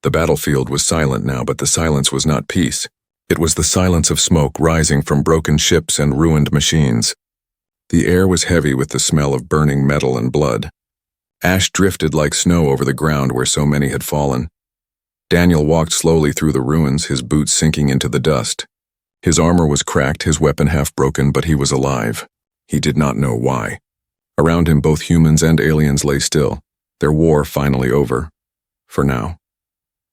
The battlefield was silent now, but the silence was not peace. It was the silence of smoke rising from broken ships and ruined machines. The air was heavy with the smell of burning metal and blood. Ash drifted like snow over the ground where so many had fallen. Daniel walked slowly through the ruins, his boots sinking into the dust. His armor was cracked, his weapon half broken, but he was alive. He did not know why. Around him, both humans and aliens lay still, their war finally over. For now.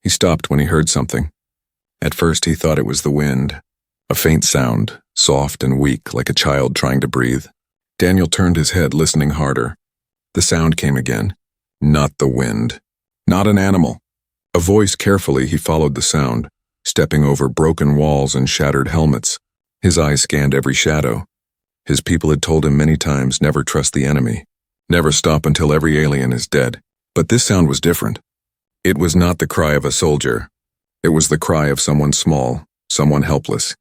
He stopped when he heard something. At first he thought it was the wind. A faint sound, soft and weak, like a child trying to breathe. Daniel turned his head, listening harder. The sound came again. Not the wind. Not an animal. A voice. Carefully he followed the sound, stepping over broken walls and shattered helmets. His eyes scanned every shadow. His people had told him many times, never trust the enemy. Never stop until every alien is dead. But this sound was different. It was not the cry of a soldier. It was the cry of someone small, someone helpless.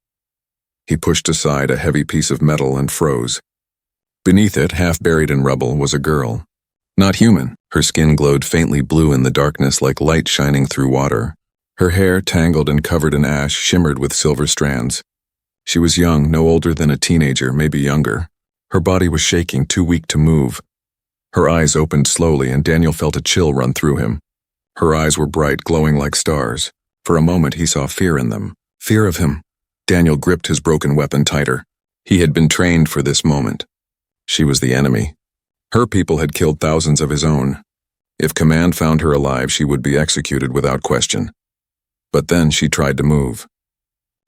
He pushed aside a heavy piece of metal and froze. Beneath it, half buried in rubble, was a girl. Not human. Her skin glowed faintly blue in the darkness like light shining through water. Her hair, tangled and covered in ash, shimmered with silver strands. She was young, no older than a teenager, maybe younger. Her body was shaking, too weak to move. Her eyes opened slowly, and Daniel felt a chill run through him. Her eyes were bright, glowing like stars. For a moment he saw fear in them. Fear of him. Daniel gripped his broken weapon tighter. He had been trained for this moment. She was the enemy. Her people had killed thousands of his own. If command found her alive, she would be executed without question. But then she tried to move.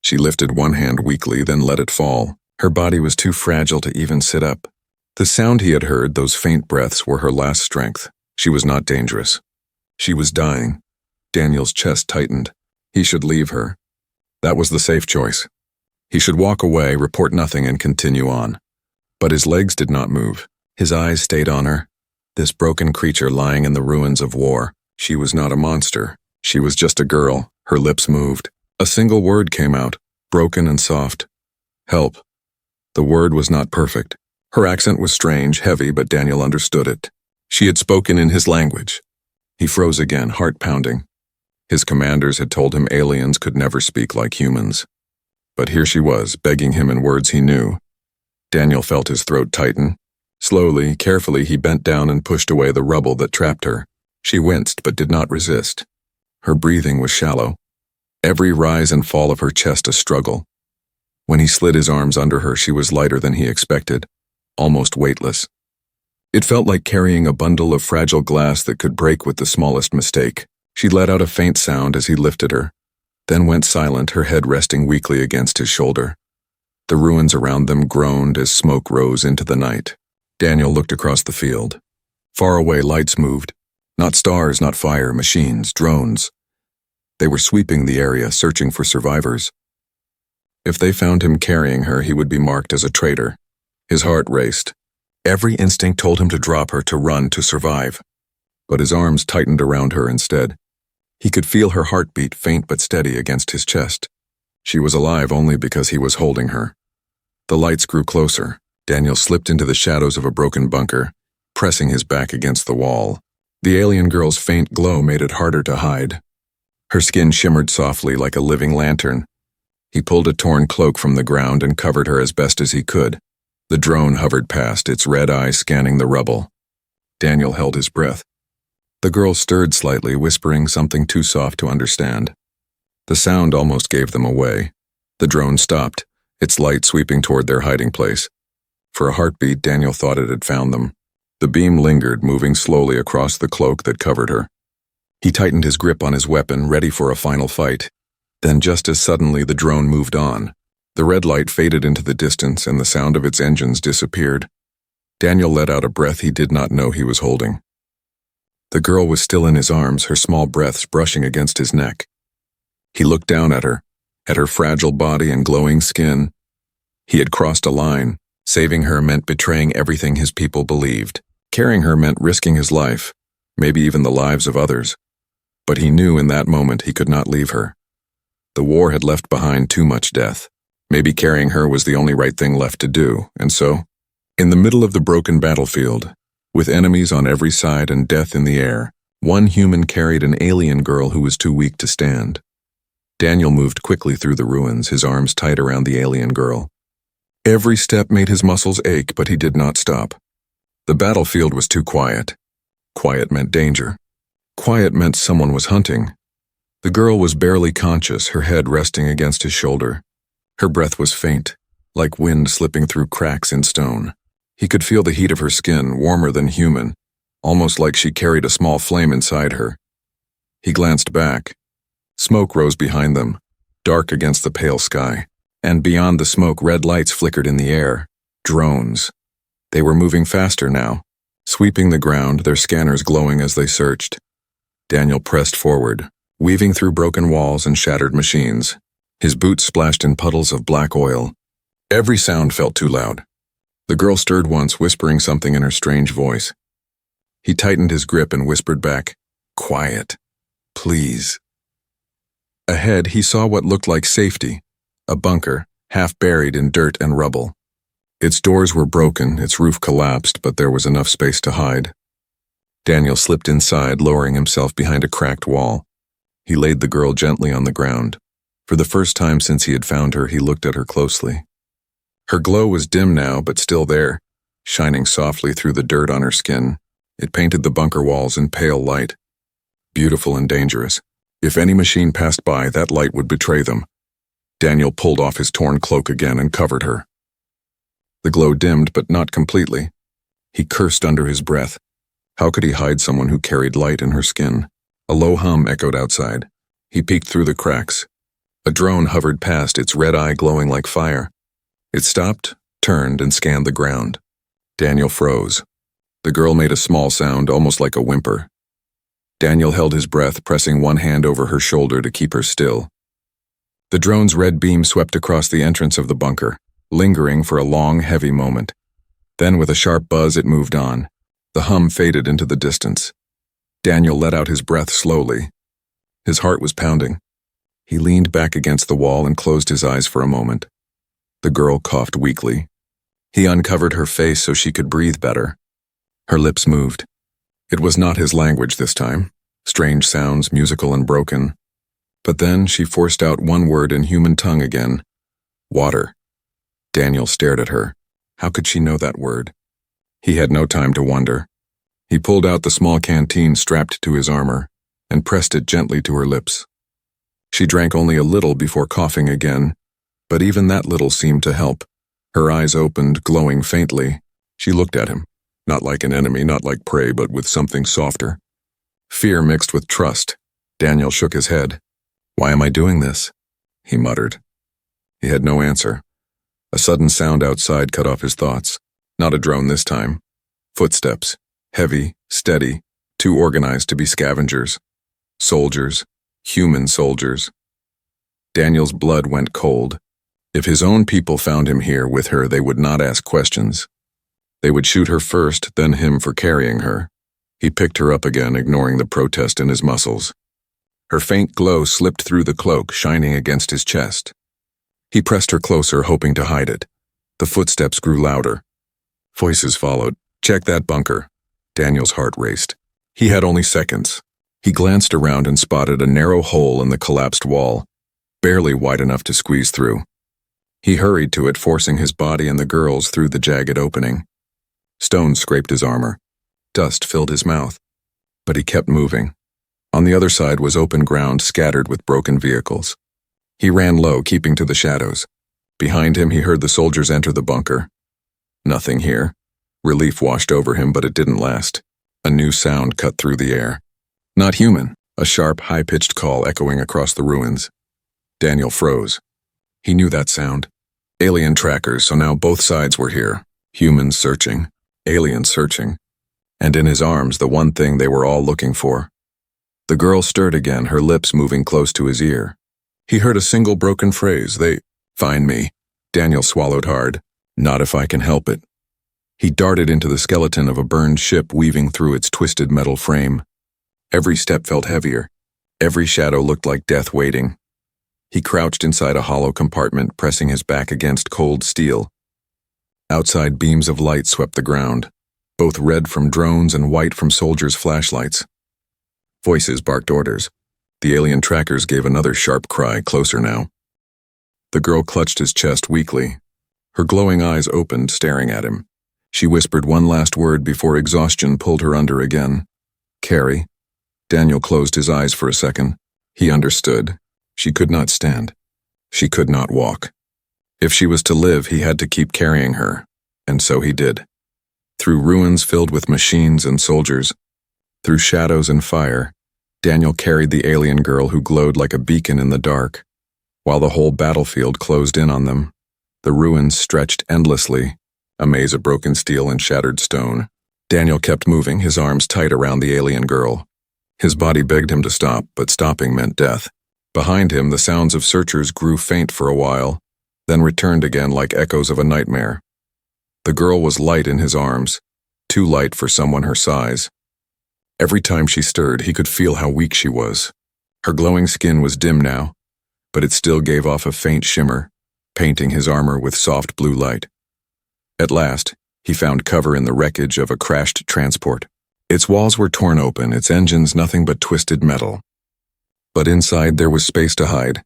She lifted one hand weakly, then let it fall. Her body was too fragile to even sit up. The sound he had heard, those faint breaths, were her last strength. She was not dangerous. She was dying. Daniel's chest tightened. He should leave her. That was the safe choice. He should walk away, report nothing, and continue on. But his legs did not move. His eyes stayed on her. This broken creature lying in the ruins of war. She was not a monster. She was just a girl. Her lips moved. A single word came out, broken and soft. Help. The word was not perfect. Her accent was strange, heavy, but Daniel understood it. She had spoken in his language. He froze again, heart pounding. His commanders had told him aliens could never speak like humans. But here she was, begging him in words he knew. Daniel felt his throat tighten. Slowly, carefully, he bent down and pushed away the rubble that trapped her. She winced, but did not resist. Her breathing was shallow. Every rise and fall of her chest a struggle. When he slid his arms under her, she was lighter than he expected, almost weightless. It felt like carrying a bundle of fragile glass that could break with the smallest mistake. She let out a faint sound as he lifted her, then went silent, her head resting weakly against his shoulder. The ruins around them groaned as smoke rose into the night. Daniel looked across the field. Far away, lights moved. Not stars, not fire, machines, drones. They were sweeping the area, searching for survivors. If they found him carrying her, he would be marked as a traitor. His heart raced. Every instinct told him to drop her, to run, to survive. But his arms tightened around her instead. He could feel her heartbeat, faint but steady, against his chest. She was alive only because he was holding her. The lights grew closer. Daniel slipped into the shadows of a broken bunker, pressing his back against the wall. The alien girl's faint glow made it harder to hide. Her skin shimmered softly like a living lantern. He pulled a torn cloak from the ground and covered her as best as he could. The drone hovered past, its red eyes scanning the rubble. Daniel held his breath. The girl stirred slightly, whispering something too soft to understand. The sound almost gave them away. The drone stopped, its light sweeping toward their hiding place. For a heartbeat, Daniel thought it had found them. The beam lingered, moving slowly across the cloak that covered her. He tightened his grip on his weapon, ready for a final fight. Then just as suddenly, the drone moved on. The red light faded into the distance, and the sound of its engines disappeared. Daniel let out a breath he did not know he was holding. The girl was still in his arms, her small breaths brushing against his neck. He looked down at her fragile body and glowing skin. He had crossed a line. Saving her meant betraying everything his people believed. Carrying her meant risking his life, maybe even the lives of others. But he knew in that moment he could not leave her. The war had left behind too much death. Maybe carrying her was the only right thing left to do, and so, in the middle of the broken battlefield, with enemies on every side and death in the air, One human carried an alien girl who was too weak to stand. Daniel moved quickly through the ruins, his arms tight around the alien girl. Every step made his muscles ache, but he did not stop. The battlefield was too quiet. Quiet meant danger. Quiet meant someone was hunting. The girl was barely conscious, her head resting against his shoulder. Her breath was faint, like wind slipping through cracks in stone. He could feel the heat of her skin, warmer than human, almost like she carried a small flame inside her. He glanced back. Smoke rose behind them, dark against the pale sky, and beyond the smoke red lights flickered in the air. Drones. They were moving faster now, sweeping the ground, their scanners glowing as they searched. Daniel pressed forward, weaving through broken walls and shattered machines. His boots splashed in puddles of black oil. Every sound felt too loud. The girl stirred once, whispering something in her strange voice. He tightened his grip and whispered back, "Quiet, please." Ahead, he saw what looked like safety, a bunker, half buried in dirt and rubble. Its doors were broken, its roof collapsed, but there was enough space to hide. Daniel slipped inside, lowering himself behind a cracked wall. He laid the girl gently on the ground. For the first time since he had found her, he looked at her closely. Her glow was dim now, but still there, shining softly through the dirt on her skin. It painted the bunker walls in pale light. Beautiful and dangerous. If any machine passed by, that light would betray them. Daniel pulled off his torn cloak again and covered her. The glow dimmed, but not completely. He cursed under his breath. How could he hide someone who carried light in her skin? A low hum echoed outside. He peeked through the cracks. A drone hovered past, its red eye glowing like fire. It stopped, turned, and scanned the ground. Daniel froze. The girl made a small sound, almost like a whimper. Daniel held his breath, pressing one hand over her shoulder to keep her still. The drone's red beam swept across the entrance of the bunker, lingering for a long, heavy moment. Then, with a sharp buzz, it moved on. The hum faded into the distance. Daniel let out his breath slowly. His heart was pounding. He leaned back against the wall and closed his eyes for a moment. The girl coughed weakly. He uncovered her face so she could breathe better. Her lips moved. It was not his language this time. Strange sounds, musical and broken. But then she forced out one word in human tongue again. Water. Daniel stared at her. How could she know that word? He had no time to wonder. He pulled out the small canteen strapped to his armor and pressed it gently to her lips. She drank only a little before coughing again, but even that little seemed to help. Her eyes opened, glowing faintly. She looked at him, not like an enemy, not like prey, but with something softer. Fear mixed with trust. Daniel shook his head. "Why am I doing this?" he muttered. He had no answer. A sudden sound outside cut off his thoughts. Not a drone this time. Footsteps. Heavy, steady, too organized to be scavengers. Soldiers. Human soldiers. Daniel's blood went cold. If his own people found him here with her, they would not ask questions. They would shoot her first, then him for carrying her. He picked her up again, ignoring the protest in his muscles. Her faint glow slipped through the cloak, shining against his chest. He pressed her closer, hoping to hide it. The footsteps grew louder. Voices followed. "Check that bunker." Daniel's heart raced. He had only seconds. He glanced around and spotted a narrow hole in the collapsed wall, barely wide enough to squeeze through. He hurried to it, forcing his body and the girl's through the jagged opening. Stones scraped his armor. Dust filled his mouth. But he kept moving. On the other side was open ground scattered with broken vehicles. He ran low, keeping to the shadows. Behind him, he heard the soldiers enter the bunker. Nothing here. Relief washed over him, but it didn't last. A new sound cut through the air. Not human, a sharp, high-pitched call echoing across the ruins. Daniel froze. He knew that sound. Alien trackers, so now both sides were here. Humans searching, aliens searching. And in his arms, the one thing they were all looking for. The girl stirred again, her lips moving close to his ear. He heard a single broken phrase. "They find me." Daniel swallowed hard. "Not if I can help it." He darted into the skeleton of a burned ship weaving through its twisted metal frame. Every step felt heavier. Every shadow looked like death waiting. He crouched inside a hollow compartment, pressing his back against cold steel. Outside, beams of light swept the ground, both red from drones and white from soldiers' flashlights. Voices barked orders. The alien trackers gave another sharp cry, closer now. The girl clutched his chest weakly. Her glowing eyes opened, staring at him. She whispered one last word before exhaustion pulled her under again. Carrie. Daniel closed his eyes for a second. He understood. She could not stand. She could not walk. If she was to live, he had to keep carrying her, and so he did. Through ruins filled with machines and soldiers, through shadows and fire, Daniel carried the alien girl who glowed like a beacon in the dark. While the whole battlefield closed in on them, the ruins stretched endlessly, a maze of broken steel and shattered stone. Daniel kept moving, his arms tight around the alien girl. His body begged him to stop, but stopping meant death. Behind him, the sounds of searchers grew faint for a while, then returned again like echoes of a nightmare. The girl was light in his arms, too light for someone her size. Every time she stirred, he could feel how weak she was. Her glowing skin was dim now, but it still gave off a faint shimmer, painting his armor with soft blue light. At last, he found cover in the wreckage of a crashed transport. Its walls were torn open, its engines nothing but twisted metal. But inside there was space to hide.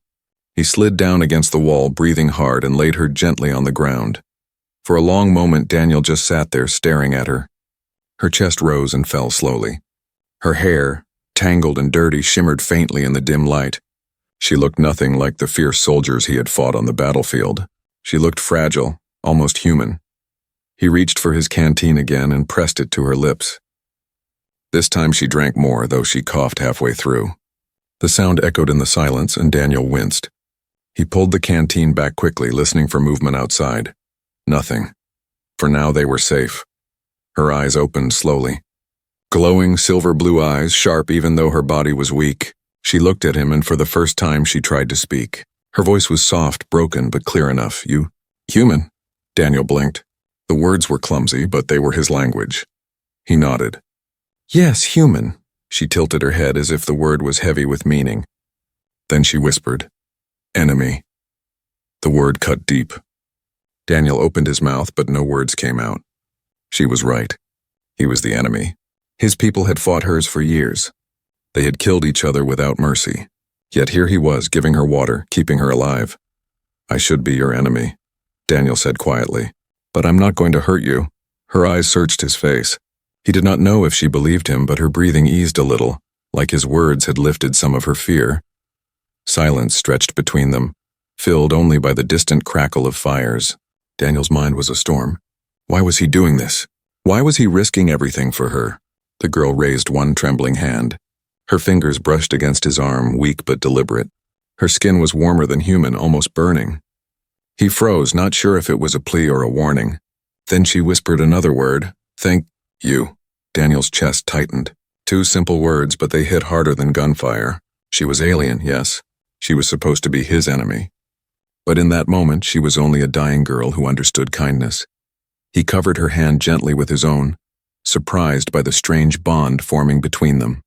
He slid down against the wall, breathing hard, and laid her gently on the ground. For a long moment, Daniel just sat there staring at her. Her chest rose and fell slowly. Her hair, tangled and dirty, shimmered faintly in the dim light. She looked nothing like the fierce soldiers he had fought on the battlefield. She looked fragile, almost human. He reached for his canteen again and pressed it to her lips. This time she drank more, though she coughed halfway through. The sound echoed in the silence, and Daniel winced. He pulled the canteen back quickly, listening for movement outside. Nothing. For now they were safe. Her eyes opened slowly. Glowing silver blue eyes, sharp even though her body was weak. She looked at him, and for the first time she tried to speak. Her voice was soft, broken, but clear enough. You, human? Daniel blinked. The words were clumsy, but they were his language. He nodded. Yes, human. She tilted her head as if the word was heavy with meaning. Then she whispered, enemy. The word cut deep. Daniel opened his mouth, but no words came out. She was right. He was the enemy. His people had fought hers for years. They had killed each other without mercy. Yet here he was, giving her water, keeping her alive. I should be your enemy, Daniel said quietly. But I'm not going to hurt you. Her eyes searched his face. He did not know if she believed him, but her breathing eased a little, like his words had lifted some of her fear. Silence stretched between them, filled only by the distant crackle of fires. Daniel's mind was a storm. Why was he doing this? Why was he risking everything for her? The girl raised one trembling hand. Her fingers brushed against his arm, weak but deliberate. Her skin was warmer than human, almost burning. He froze, not sure if it was a plea or a warning. Then she whispered another word, thank you. Daniel's chest tightened. 2 simple words, but they hit harder than gunfire. She was alien, yes. She was supposed to be his enemy. But in that moment, she was only a dying girl who understood kindness. He covered her hand gently with his own, surprised by the strange bond forming between them.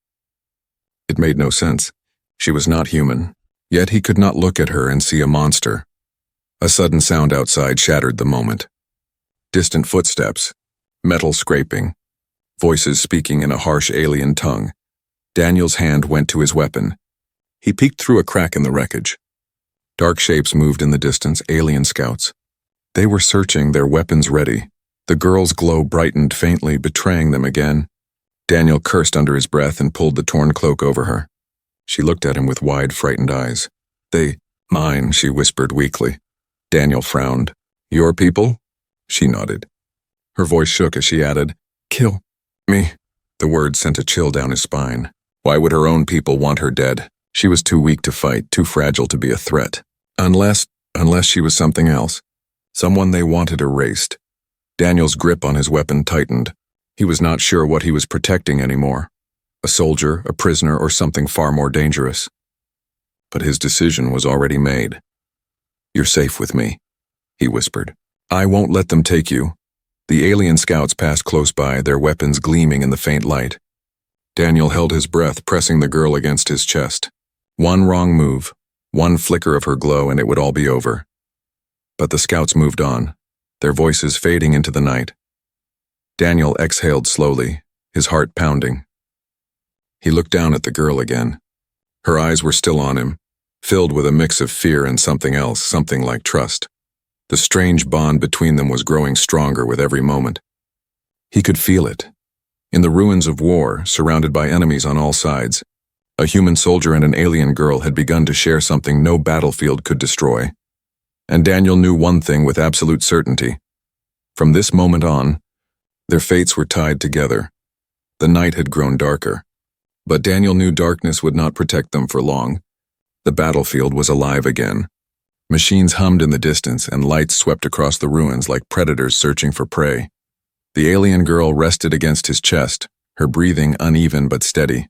It made no sense. She was not human, yet he could not look at her and see a monster. A sudden sound outside shattered the moment. Distant footsteps, metal scraping, voices speaking in a harsh alien tongue. Daniel's hand went to his weapon. He peeked through a crack in the wreckage. Dark shapes moved in the distance, alien scouts. They were searching, their weapons ready. The girl's glow brightened faintly, betraying them again. Daniel cursed under his breath and pulled the torn cloak over her. She looked at him with wide, frightened eyes. Mine, she whispered weakly. Daniel frowned. Your people? She nodded. Her voice shook as she added, kill me. The word sent a chill down his spine. Why would her own people want her dead? She was too weak to fight, too fragile to be a threat. Unless she was something else. Someone they wanted erased. Daniel's grip on his weapon tightened. He was not sure what he was protecting anymore. A soldier, a prisoner, or something far more dangerous. But his decision was already made. You're safe with me, he whispered. I won't let them take you. The alien scouts passed close by, their weapons gleaming in the faint light. Daniel held his breath, pressing the girl against his chest. One wrong move, one flicker of her glow, and it would all be over. But the scouts moved on, their voices fading into the night. Daniel exhaled slowly, his heart pounding. He looked down at the girl again. Her eyes were still on him, filled with a mix of fear and something else, something like trust. The strange bond between them was growing stronger with every moment. He could feel it. In the ruins of war, surrounded by enemies on all sides, a human soldier and an alien girl had begun to share something no battlefield could destroy. And Daniel knew one thing with absolute certainty. From this moment on, their fates were tied together. The night had grown darker. But Daniel knew darkness would not protect them for long. The battlefield was alive again. Machines hummed in the distance and lights swept across the ruins like predators searching for prey. The alien girl rested against his chest, her breathing uneven but steady.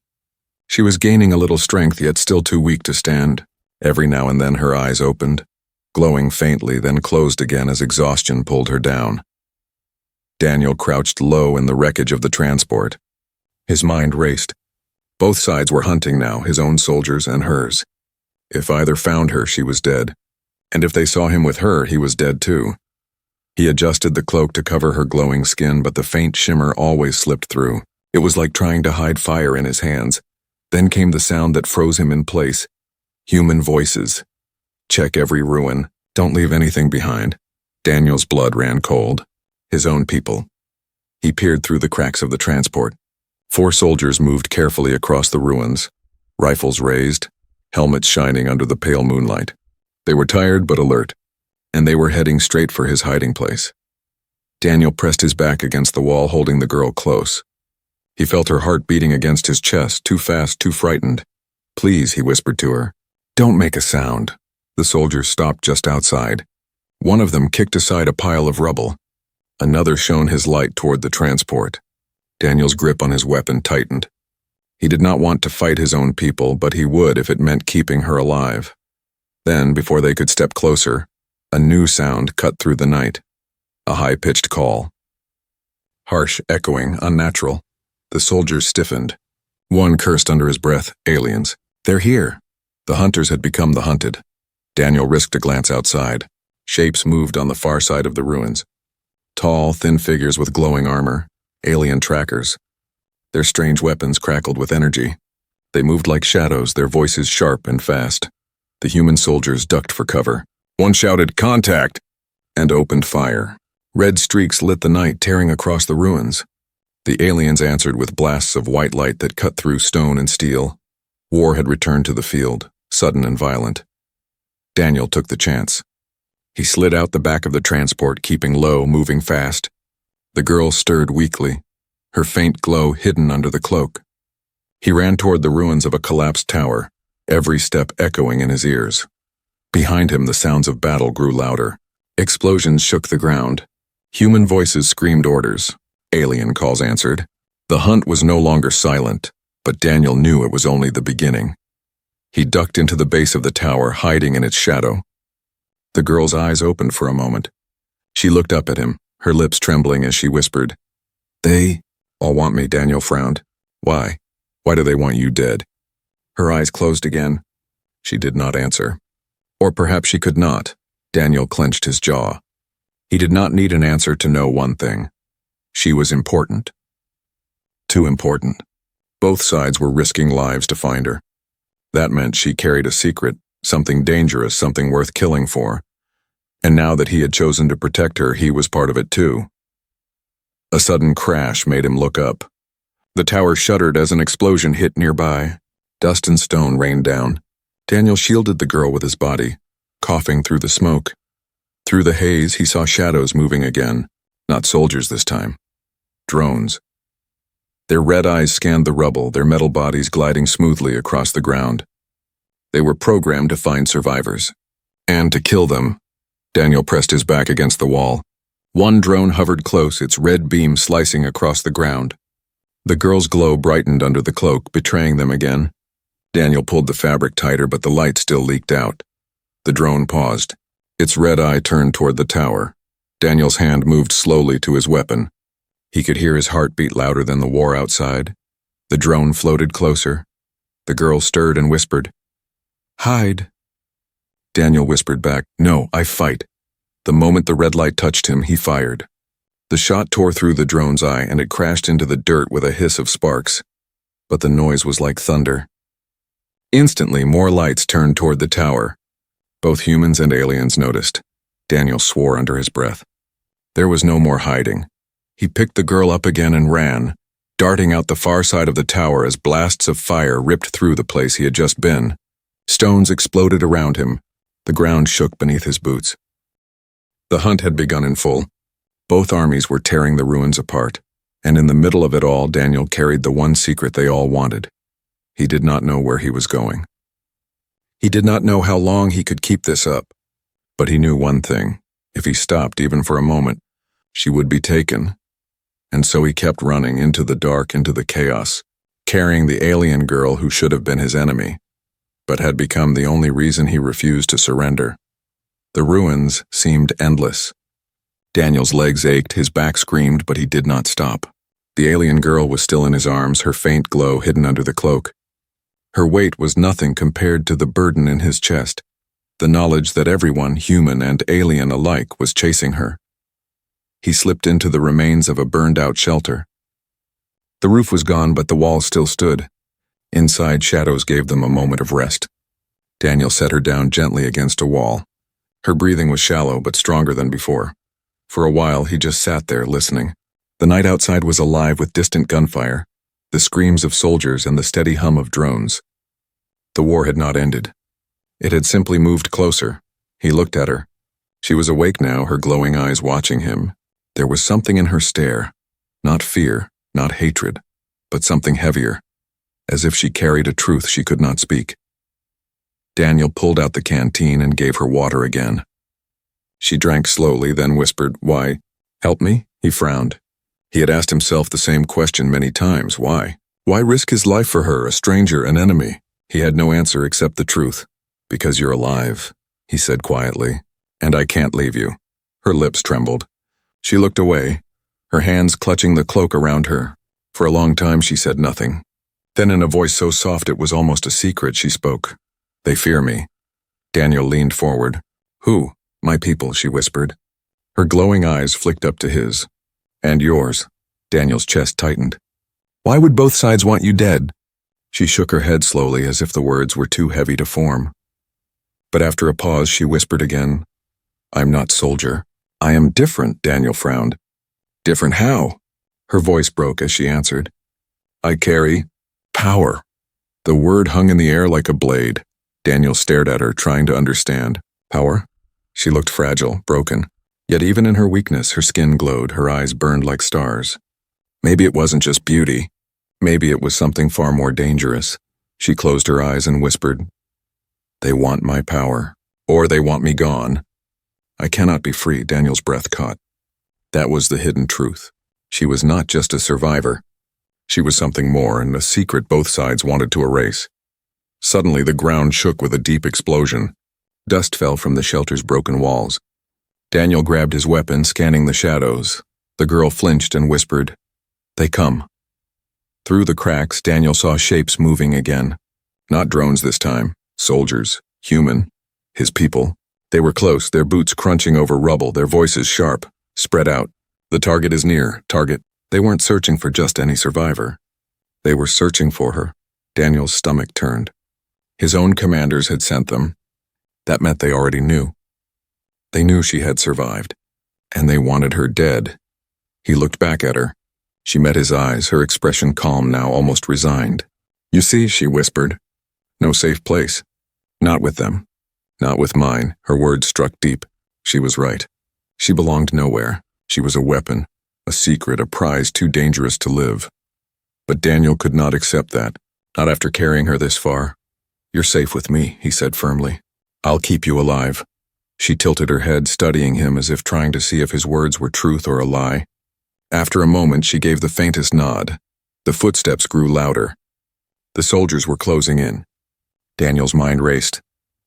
She was gaining a little strength, yet still too weak to stand. Every now and then her eyes opened, glowing faintly, then closed again as exhaustion pulled her down. Daniel crouched low in the wreckage of the transport. His mind raced. Both sides were hunting now, his own soldiers and hers. If either found her, she was dead. And if they saw him with her, he was dead too. He adjusted the cloak to cover her glowing skin, but the faint shimmer always slipped through. It was like trying to hide fire in his hands. Then came the sound that froze him in place. Human voices. Check every ruin. Don't leave anything behind. Daniel's blood ran cold. His own people. He peered through the cracks of the transport. 4 soldiers moved carefully across the ruins, rifles raised, helmets shining under the pale moonlight. They were tired but alert, and they were heading straight for his hiding place. Daniel pressed his back against the wall, holding the girl close. He felt her heart beating against his chest, too fast, too frightened. "Please," he whispered to her. "Don't make a sound." The soldiers stopped just outside. One of them kicked aside a pile of rubble. Another shone his light toward the transport. Daniel's grip on his weapon tightened. He did not want to fight his own people, but he would if it meant keeping her alive. Then, before they could step closer, a new sound cut through the night. A high-pitched call. Harsh, echoing, unnatural. The soldiers stiffened. One cursed under his breath, "Aliens. They're here." The hunters had become the hunted. Daniel risked a glance outside. Shapes moved on the far side of the ruins. Tall, thin figures with glowing armor. Alien trackers. Their strange weapons crackled with energy. They moved like shadows, their voices sharp and fast. The human soldiers ducked for cover. One shouted, "Contact!" and opened fire. Red streaks lit the night, tearing across the ruins. The aliens answered with blasts of white light that cut through stone and steel. War had returned to the field, sudden and violent. Daniel took the chance. He slid out the back of the transport, keeping low, moving fast. The girl stirred weakly, her faint glow hidden under the cloak. He ran toward the ruins of a collapsed tower, every step echoing in his ears. Behind him, the sounds of battle grew louder. Explosions shook the ground. Human voices screamed orders. Alien calls answered. The hunt was no longer silent, but Daniel knew it was only the beginning. He ducked into the base of the tower, hiding in its shadow. The girl's eyes opened for a moment. She looked up at him, her lips trembling as she whispered, "They all want me," Daniel frowned. "Why? Why do they want you dead?" Her eyes closed again. She did not answer. Or perhaps she could not. Daniel clenched his jaw. He did not need an answer to know one thing. She was important. Too important. Both sides were risking lives to find her. That meant she carried a secret, something dangerous, something worth killing for. And now that he had chosen to protect her, he was part of it too. A sudden crash made him look up. The tower shuddered as an explosion hit nearby. Dust and stone rained down. Daniel shielded the girl with his body, coughing through the smoke. Through the haze, he saw shadows moving again. Not soldiers this time. Drones. Their red eyes scanned the rubble, their metal bodies gliding smoothly across the ground. They were programmed to find survivors. And to kill them. Daniel pressed his back against the wall. One drone hovered close, its red beam slicing across the ground. The girl's glow brightened under the cloak, betraying them again. Daniel pulled the fabric tighter, but the light still leaked out. The drone paused. Its red eye turned toward the tower. Daniel's hand moved slowly to his weapon. He could hear his heart beat louder than the war outside. The drone floated closer. The girl stirred and whispered, "Hide." Daniel whispered back, "No, I fight." The moment the red light touched him, he fired. The shot tore through the drone's eye, and it crashed into the dirt with a hiss of sparks. but the noise was like thunder. Instantly, more lights turned toward the tower. Both humans and aliens noticed. Daniel swore under his breath. There was no more hiding. He picked the girl up again and ran, darting out the far side of the tower as blasts of fire ripped through the place he had just been. Stones exploded around him. The ground shook beneath his boots. The hunt had begun in full. Both armies were tearing the ruins apart, and in the middle of it all, Daniel carried the one secret they all wanted. He did not know where he was going. He did not know how long he could keep this up, but he knew one thing. If he stopped even for a moment, she would be taken. And so he kept running into the dark, into the chaos, carrying the alien girl who should have been his enemy, but had become the only reason he refused to surrender. The ruins seemed endless. Daniel's legs ached, his back screamed, but he did not stop. The alien girl was still in his arms, her faint glow hidden under the cloak. Her weight was nothing compared to the burden in his chest, the knowledge that everyone, human and alien alike, was chasing her. He slipped into the remains of a burned-out shelter. The roof was gone, but the walls still stood. Inside, shadows gave them a moment of rest. Daniel set her down gently against a wall. Her breathing was shallow but stronger than before. For a while, he just sat there, listening. The night outside was alive with distant gunfire, the screams of soldiers and the steady hum of drones. The war had not ended. It had simply moved closer. He looked at her. She was awake now, her glowing eyes watching him. There was something in her stare. Not fear, not hatred, but something heavier, as if she carried a truth she could not speak. Daniel pulled out the canteen and gave her water again. She drank slowly, then whispered, "Why? Help me?" He frowned. He had asked himself the same question many times. Why? Why risk his life for her, a stranger, an enemy? He had no answer except the truth. "Because you're alive," he said quietly, "and I can't leave you." Her lips trembled. She looked away, her hands clutching the cloak around her. For a long time she said nothing. Then in a voice so soft it was almost a secret, she spoke. "They fear me." Daniel leaned forward. "Who?" "My people," she whispered. Her glowing eyes flicked up to his. "And yours." Daniel's chest tightened. "Why would both sides want you dead?" She shook her head slowly as if the words were too heavy to form. But after a pause she whispered again, "I'm not soldier. I am different," Daniel frowned. "Different how?" Her voice broke as she answered. "I carry power." The word hung in the air like a blade. Daniel stared at her, trying to understand. Power? She looked fragile, broken. Yet even in her weakness, her skin glowed, her eyes burned like stars. Maybe it wasn't just beauty. Maybe it was something far more dangerous. She closed her eyes and whispered, "They want my power, or they want me gone." I cannot be free, Daniel's breath caught. That was the hidden truth. She was not just a survivor. She was something more, and a secret both sides wanted to erase. Suddenly the ground shook with a deep explosion. Dust fell from the shelter's broken walls. Daniel grabbed his weapon, scanning the shadows. The girl flinched and whispered, "They come." Through the cracks, Daniel saw shapes moving again. Not drones this time, soldiers, human, his people. They were close, their boots crunching over rubble, their voices sharp, spread out. "The target is near, target." They weren't searching for just any survivor. They were searching for her. Daniel's stomach turned. His own commanders had sent them. That meant they already knew. They knew she had survived, and they wanted her dead. He looked back at her. She met his eyes, her expression calm now, almost resigned. "You see," she whispered, "no safe place. Not with them. Not with mine." Her words struck deep. She was right. She belonged nowhere. She was a weapon, a secret, a prize too dangerous to live. But Daniel could not accept that, not after carrying her this far. "You're safe with me," he said firmly. "I'll keep you alive." She tilted her head, studying him as if trying to see if his words were truth or a lie. After a moment, she gave the faintest nod. The footsteps grew louder. The soldiers were closing in. Daniel's mind raced.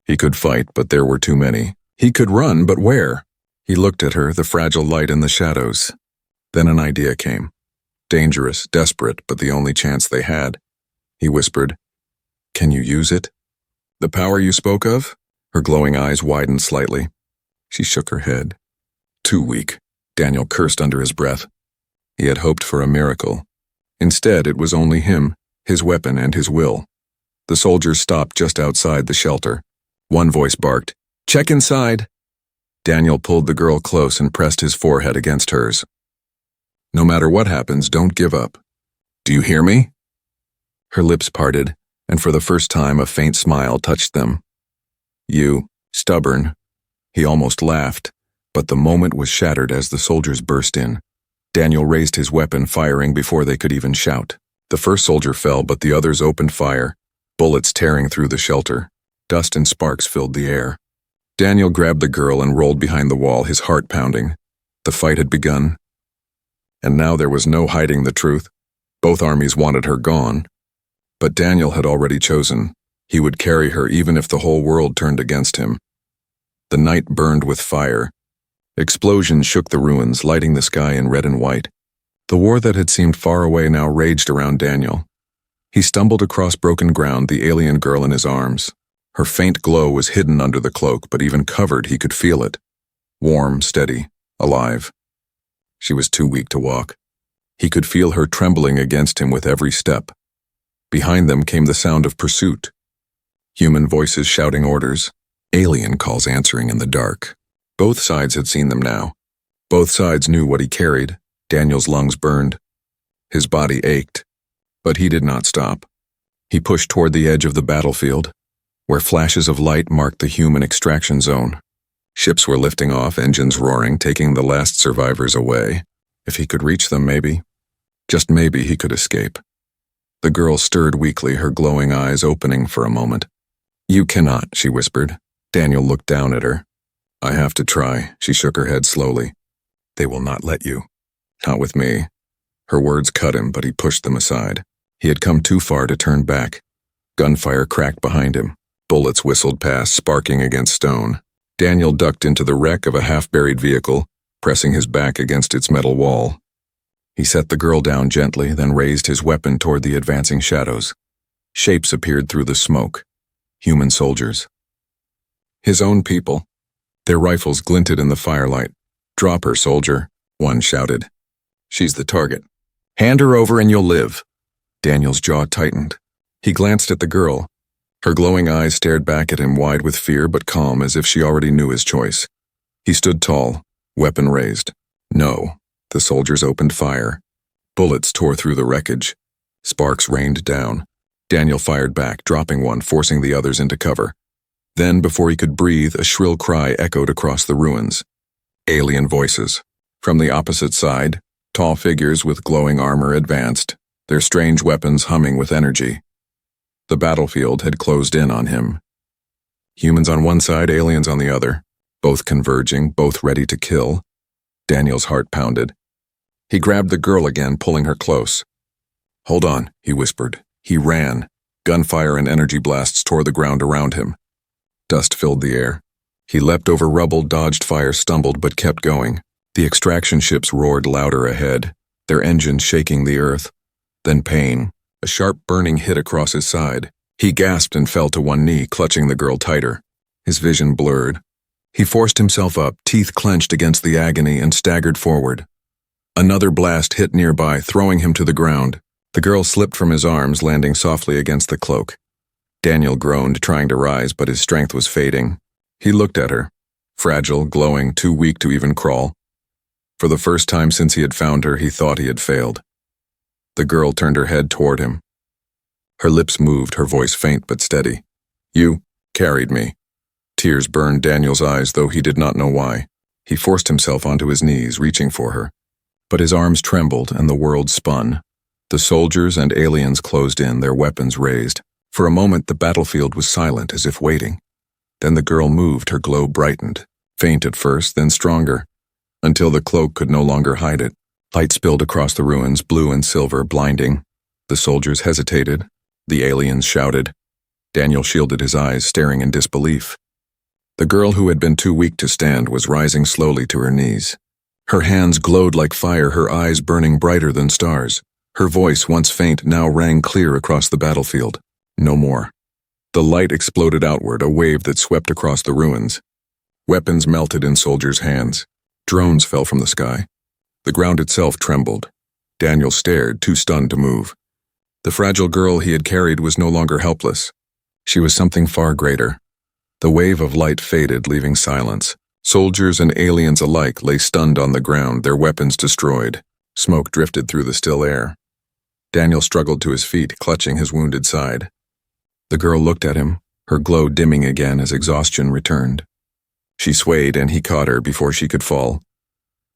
He could fight, but there were too many. He could run, but where? He looked at her, the fragile light in the shadows. Then an idea came. Dangerous, desperate, but the only chance they had. He whispered, "Can you use it?" "The power you spoke of?" Her glowing eyes widened slightly. She shook her head. "Too weak," Daniel cursed under his breath. He had hoped for a miracle. Instead, it was only him, his weapon and his will. The soldiers stopped just outside the shelter. One voice barked, "Check inside." Daniel pulled the girl close and pressed his forehead against hers. "No matter what happens, don't give up. Do you hear me?" Her lips parted, and for the first time a faint smile touched them. "You, stubborn." He almost laughed, but the moment was shattered as the soldiers burst in. Daniel raised his weapon, firing before they could even shout. The first soldier fell, but the others opened fire, bullets tearing through the shelter. Dust and sparks filled the air. Daniel grabbed the girl and rolled behind the wall, his heart pounding. The fight had begun. And now there was no hiding the truth. Both armies wanted her gone. But Daniel had already chosen. He would carry her even if the whole world turned against him. The night burned with fire. Explosions shook the ruins, lighting the sky in red and white. The war that had seemed far away now raged around Daniel. He stumbled across broken ground, the alien girl in his arms. Her faint glow was hidden under the cloak, but even covered he could feel it. Warm, steady, alive. She was too weak to walk. He could feel her trembling against him with every step. Behind them came the sound of pursuit. Human voices shouting orders. Alien calls answering in the dark. Both sides had seen them now. Both sides knew what he carried. Daniel's lungs burned. His body ached. But he did not stop. He pushed toward the edge of the battlefield, where flashes of light marked the human extraction zone. Ships were lifting off, engines roaring, taking the last survivors away. If he could reach them, maybe. Just maybe he could escape. The girl stirred weakly, her glowing eyes opening for a moment. "You cannot," she whispered. Daniel looked down at her. "I have to try." She shook her head slowly. "They will not let you. Not with me." Her words cut him, but he pushed them aside. He had come too far to turn back. Gunfire cracked behind him. Bullets whistled past, sparking against stone. Daniel ducked into the wreck of a half-buried vehicle, pressing his back against its metal wall. He set the girl down gently, then raised his weapon toward the advancing shadows. Shapes appeared through the smoke. Human soldiers. His own people. Their rifles glinted in the firelight. "Drop her, soldier," one shouted. "She's the target. Hand her over and you'll live." Daniel's jaw tightened. He glanced at the girl. Her glowing eyes stared back at him, wide with fear but calm, as if she already knew his choice. He stood tall, weapon raised. No. The soldiers opened fire. Bullets tore through the wreckage. Sparks rained down. Daniel fired back, dropping one, forcing the others into cover. Then, before he could breathe, a shrill cry echoed across the ruins. Alien voices. From the opposite side, tall figures with glowing armor advanced, their strange weapons humming with energy. The battlefield had closed in on him. Humans on one side, aliens on the other, both converging, both ready to kill. Daniel's heart pounded. He grabbed the girl again, pulling her close. "Hold on," he whispered. He ran. Gunfire and energy blasts tore the ground around him. Dust filled the air. He leapt over rubble, dodged fire, stumbled, but kept going. The extraction ships roared louder ahead, their engines shaking the earth. Then pain. A sharp burning hit across his side. He gasped and fell to one knee, clutching the girl tighter. His vision blurred. He forced himself up, teeth clenched against the agony, and staggered forward. Another blast hit nearby, throwing him to the ground. The girl slipped from his arms, landing softly against the cloak. Daniel groaned, trying to rise, but his strength was fading. He looked at her, fragile, glowing, too weak to even crawl. For the first time since he had found her, he thought he had failed. The girl turned her head toward him. Her lips moved, her voice faint but steady. "You carried me." Tears burned Daniel's eyes, though he did not know why. He forced himself onto his knees, reaching for her. But his arms trembled, and the world spun. The soldiers and aliens closed in, their weapons raised. For a moment, the battlefield was silent, as if waiting. Then the girl moved, her glow brightened. Faint at first, then stronger, until the cloak could no longer hide it. Light spilled across the ruins, blue and silver, blinding. The soldiers hesitated. The aliens shouted. Daniel shielded his eyes, staring in disbelief. The girl who had been too weak to stand was rising slowly to her knees. Her hands glowed like fire, her eyes burning brighter than stars. Her voice, once faint, now rang clear across the battlefield. No more. The light exploded outward, a wave that swept across the ruins. Weapons melted in soldiers' hands. Drones fell from the sky. The ground itself trembled. Daniel stared, too stunned to move. The fragile girl he had carried was no longer helpless. She was something far greater. The wave of light faded, leaving silence. Soldiers and aliens alike lay stunned on the ground, their weapons destroyed. Smoke drifted through the still air. Daniel struggled to his feet, clutching his wounded side. The girl looked at him, her glow dimming again as exhaustion returned. She swayed and he caught her before she could fall.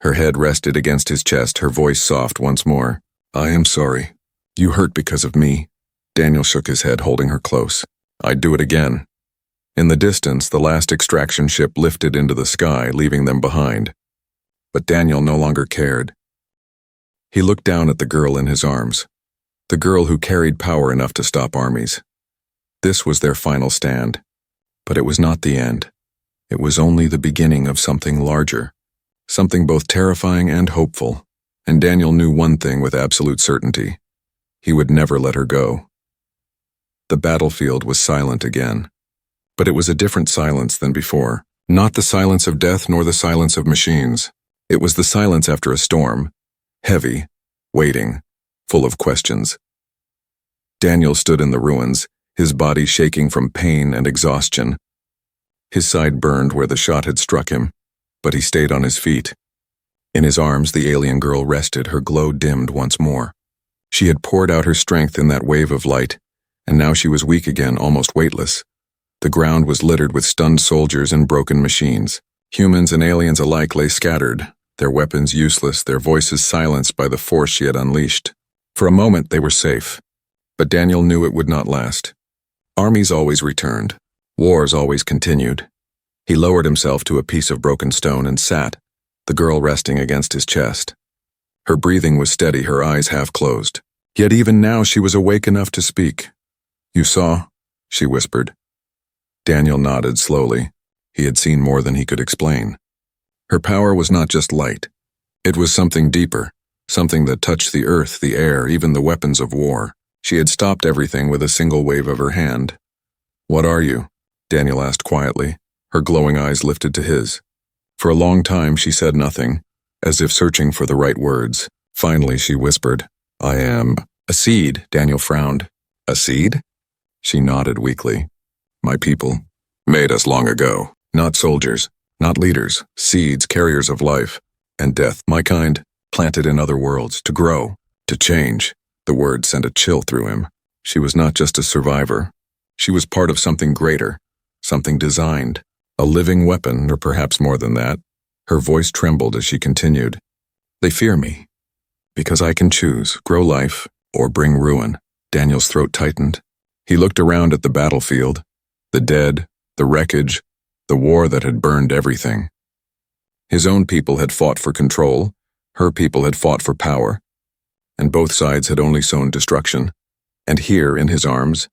Her head rested against his chest, her voice soft once more. "I am sorry. You hurt because of me." Daniel shook his head, holding her close. "I'd do it again." In the distance, the last extraction ship lifted into the sky, leaving them behind. But Daniel no longer cared. He looked down at the girl in his arms, the girl who carried power enough to stop armies. This was their final stand. But it was not the end. It was only the beginning of something larger, something both terrifying and hopeful. And Daniel knew one thing with absolute certainty. He would never let her go. The battlefield was silent again. But it was a different silence than before. Not the silence of death nor the silence of machines. It was the silence after a storm. Heavy, waiting, full of questions. Daniel stood in the ruins, his body shaking from pain and exhaustion. His side burned where the shot had struck him, but he stayed on his feet. In his arms, the alien girl rested, her glow dimmed once more. She had poured out her strength in that wave of light, and now she was weak again, almost weightless. The ground was littered with stunned soldiers and broken machines. Humans and aliens alike lay scattered, their weapons useless, their voices silenced by the force she had unleashed. For a moment they were safe, but Daniel knew it would not last. Armies always returned. Wars always continued. He lowered himself to a piece of broken stone and sat, the girl resting against his chest. Her breathing was steady, her eyes half closed. Yet even now she was awake enough to speak. "You saw?" she whispered. Daniel nodded slowly. He had seen more than he could explain. Her power was not just light. It was something deeper, something that touched the earth, the air, even the weapons of war. She had stopped everything with a single wave of her hand. "What are you?" Daniel asked quietly, her glowing eyes lifted to his. For a long time she said nothing, as if searching for the right words. Finally she whispered, "I am a seed." Daniel frowned. "A seed?" She nodded weakly. "My people made us long ago. Not soldiers, not leaders, seeds, carriers of life and death. My kind, planted in other worlds, to grow, to change." The word sent a chill through him. She was not just a survivor. She was part of something greater, something designed, a living weapon, or perhaps more than that. Her voice trembled as she continued. "They fear me, because I can choose, grow life, or bring ruin." Daniel's throat tightened. He looked around at the battlefield, the dead, the wreckage, the war that had burned everything. His own people had fought for control, her people had fought for power, and both sides had only sown destruction. And here, in his arms,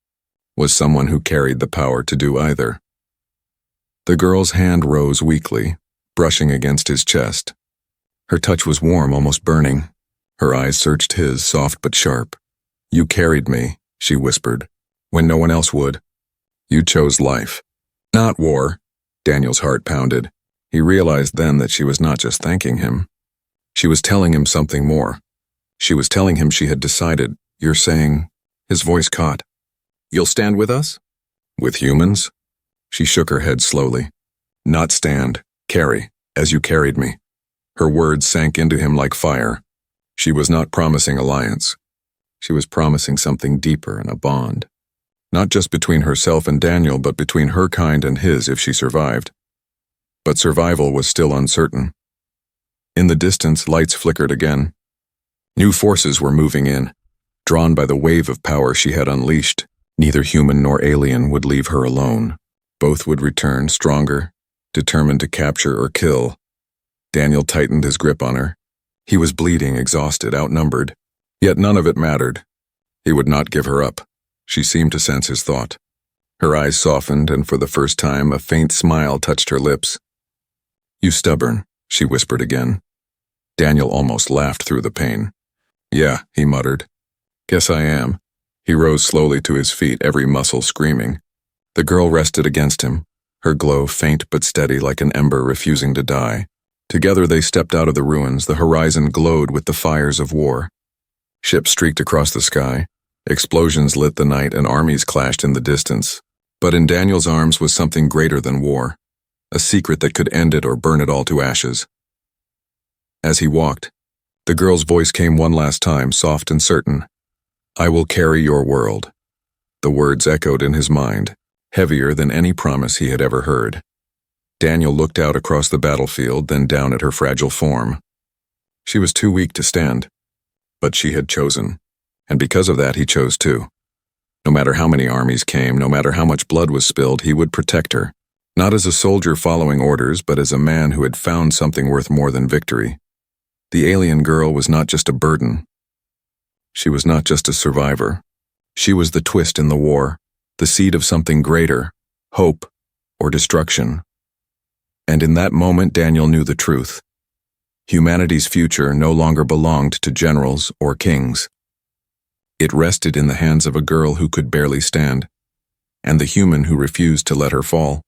was someone who carried the power to do either. The girl's hand rose weakly, brushing against his chest. Her touch was warm, almost burning. Her eyes searched his, soft but sharp. "You carried me," she whispered, "when no one else would. You chose life, not war." Daniel's heart pounded. He realized then that she was not just thanking him. She was telling him something more. She was telling him she had decided. "You're saying..." His voice caught. "You'll stand with us?" "With humans?" She shook her head slowly. "Not stand, carry, as you carried me." Her words sank into him like fire. She was not promising alliance. She was promising something deeper and a bond. Not just between herself and Daniel, but between her kind and his if she survived. But survival was still uncertain. In the distance, lights flickered again. New forces were moving in, drawn by the wave of power she had unleashed. Neither human nor alien would leave her alone. Both would return, stronger, determined to capture or kill. Daniel tightened his grip on her. He was bleeding, exhausted, outnumbered. Yet none of it mattered. He would not give her up. She seemed to sense his thought. Her eyes softened, and for the first time a faint smile touched her lips. "You stubborn," she whispered again. Daniel almost laughed through the pain. "Yeah," he muttered. "Guess I am." He rose slowly to his feet, every muscle screaming. The girl rested against him, her glow faint but steady like an ember refusing to die. Together they stepped out of the ruins. The horizon glowed with the fires of war. Ships streaked across the sky, Explosions lit the night and armies clashed in the distance. But in Daniel's arms was something greater than war, a secret that could end it or burn it all to ashes. As he walked, the girl's voice came one last time, soft and certain. "I will carry your world." The words echoed in his mind, heavier than any promise he had ever heard. Daniel looked out across the battlefield, then down at her fragile form. She was too weak to stand, but she had chosen, and because of that he chose too. No matter how many armies came, no matter how much blood was spilled, he would protect her, not as a soldier following orders, but as a man who had found something worth more than victory. The alien girl was not just a burden. She was not just a survivor. She was the twist in the war, the seed of something greater, hope or destruction. And in that moment, Daniel knew the truth. Humanity's future no longer belonged to generals or kings. It rested in the hands of a girl who could barely stand, and the human who refused to let her fall.